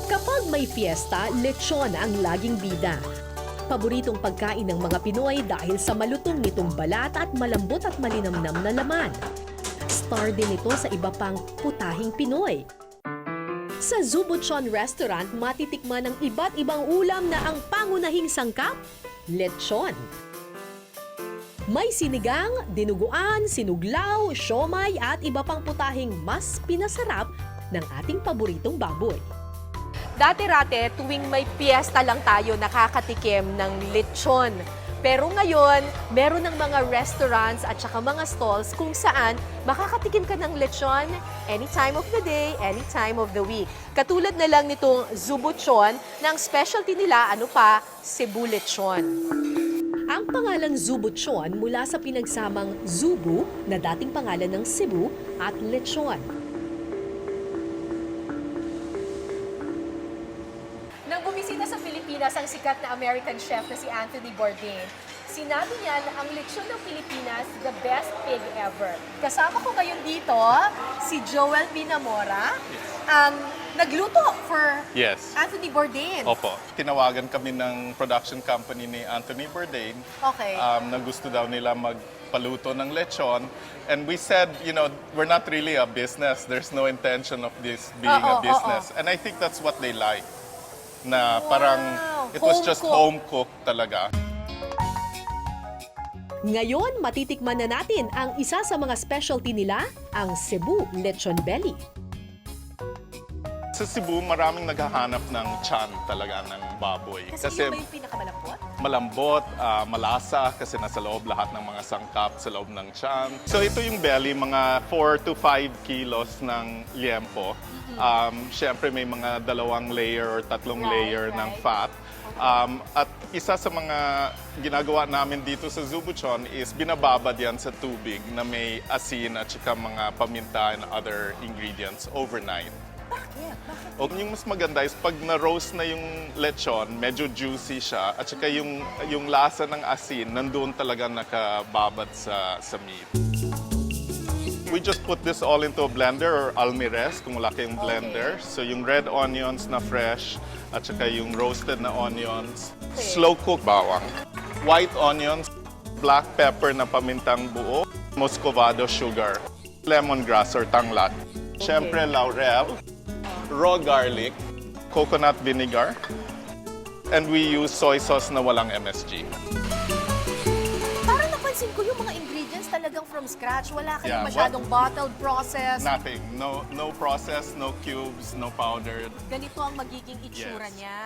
Kapag may fiesta, lechon ang laging bida. Paboritong pagkain ng mga Pinoy dahil sa malutong nitong balat at malambot at malinamnam na laman. Star din ito sa iba pang putahing Pinoy. Sa Zubuchon Restaurant, matitikman ng iba't ibang ulam na ang pangunahing sangkap, lechon. May sinigang, dinuguan, sinuglaw, siomay at iba pang putahing mas pinasarap ng ating paboritong baboy. Dati-rate, tuwing may piyesta lang tayo nakakatikim ng lechon. Pero ngayon, meron ng mga restaurants at saka mga stalls kung saan makakatikim ka ng lechon any time of the day, any time of the week. Katulad na lang nitong Zubuchon, na ang specialty nila, Cebu lechon. Ang pangalang Zubuchon mula sa pinagsamang Zubu na dating pangalan ng Cebu at lechon. Nang bumisita sa Pilipinas ang sikat na American chef na si Anthony Bourdain, sinabi niya na ang lechon ng Pilipinas, the best pig ever. Kasama ko ngayon dito si Joel Binamora, ang nagluto for Yes. Anthony Bourdain. Opo. Tinawagan kami ng production company ni Anthony Bourdain Okay. na gusto daw nila magpaluto ng lechon. And we said, we're not really a business. There's no intention of this being a business. And I think that's what they like. Na parang it was just home cooked talaga. Ngayon, matitikman na natin ang isa sa mga specialty nila, ang Cebu Lechon Belly. Sa Cebu, maraming naghahanap ng tiyan talaga ng baboy. Kasi yun ba yung pinakamalambot? Malambot, malasa kasi nasa loob lahat ng mga sangkap sa loob ng tiyan. So ito yung belly, mga 4 to 5 kilos ng liempo. Siyempre may mga 2 layer or 3 layer ng fat. At isa sa mga ginagawa namin dito sa Zubuchon is binababad yan sa tubig na may asin at saka mga paminta and other ingredients overnight. O yung mas maganda is pag na-roast na yung lechon, medyo juicy siya at saka yung lasa ng asin nandoon talaga nakababad sa meat. We just put this all into a blender or almirez kung wala kayong blender. So yung red onions na fresh at saka yung roasted na onions, slow cook bawang, white onions, black pepper na pamintang buo, muscovado sugar, lemongrass or tanglat, syempre laurel, raw garlic, coconut vinegar, and we use soy sauce na walang MSG. Parang napansin ko yung mga ingredients talagang from scratch. Wala kayong Yeah, masyadong bottled process. Nothing. No process, no cubes, no powdered. Ganito ang magiging itsura Yes. niya.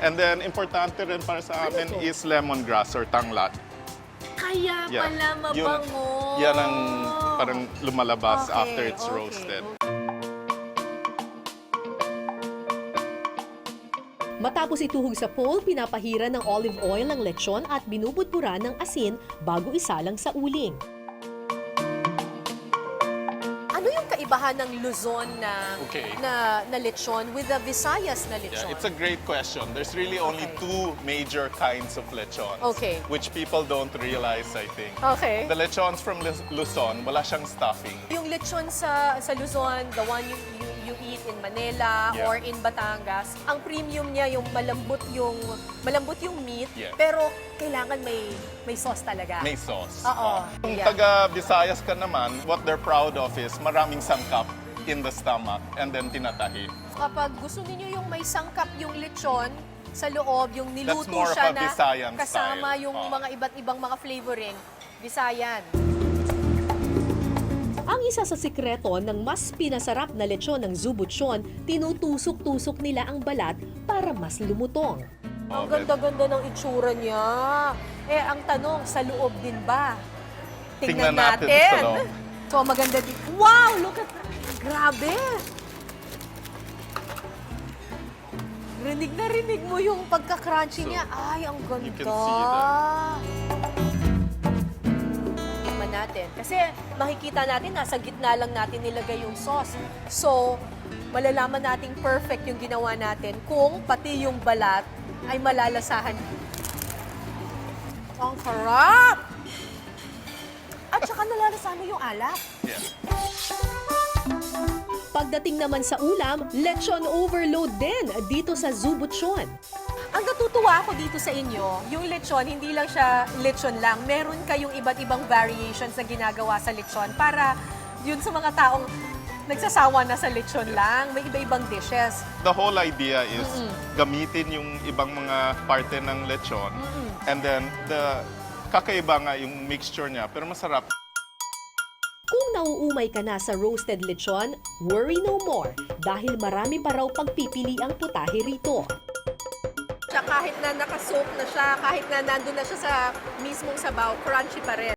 And then, importante rin para sa amin is lemongrass or tanglat. Kaya Yeah. pala mabango. Yan ang parang lumalabas Okay, after it's okay. roasted. Matapos ituhog sa pole, pinapahira ng olive oil ang lechon at binubudbura ng asin bago isalang sa uling. Ano yung kaibahan ng Luzon na, Okay. na lechon with the Visayas na lechon? Yeah, it's a great question. There's really only Okay. 2 major kinds of lechons. Okay. Which people don't realize, I think. Okay. The lechons from Luzon, wala siyang stuffing. Yung lechon sa Luzon, the one you eat in Manila Yeah. or in Batangas, ang premium niya yung malambot yung meat, Yeah. pero kailangan may sauce talaga. May sauce. Oo. Kung Yeah. taga Visayas ka naman, what they're proud of is maraming sangkap in the stomach and then tinatahi. Kapag gusto niyo yung may sangkap yung lechon sa loob, yung niluto That's more of siya a na Visayan kasama style. yung mga iba't ibang mga flavoring, Visayan. Ang isa sa sikreto ng mas pinasarap na lechon ng Zubuchon, tinutusok-tusok nila ang balat para mas lumutong. Ang ganda-ganda ng itsura niya. Ang tanong, sa loob din ba? Tingnan natin sa loob. So, maganda din. Wow! Look at that! Grabe! Rinig na rinig mo yung pagka-crunchy So, niya. Ay, ang ganda. you can see that. Tikman natin. Kasi makikita natin, nasa gitna lang natin nilagay yung sauce. So, malalaman nating perfect yung ginawa natin kung pati yung balat ay malalasahan Ang sarap! At saka nalalasan mo yung alak. Yeah. Pagdating naman sa ulam, lechon overload din dito sa Zubutson. Ang natutuwa ako dito sa inyo, yung lechon, hindi lang siya lechon lang. Meron kayong iba't ibang variations na ginagawa sa lechon para yun sa mga taong nagsasawa na sa lechon lang. May iba-ibang dishes. The whole idea is gamitin yung ibang mga parte ng lechon. And then, kakaiba nga yung mixture niya, pero masarap. Kung nauumay ka na sa roasted lechon, worry no more dahil marami pa raw pagpipili ang putahe rito. Kahit na nakasoak na siya, kahit na nandun na siya sa mismong sabaw, crunchy pa rin.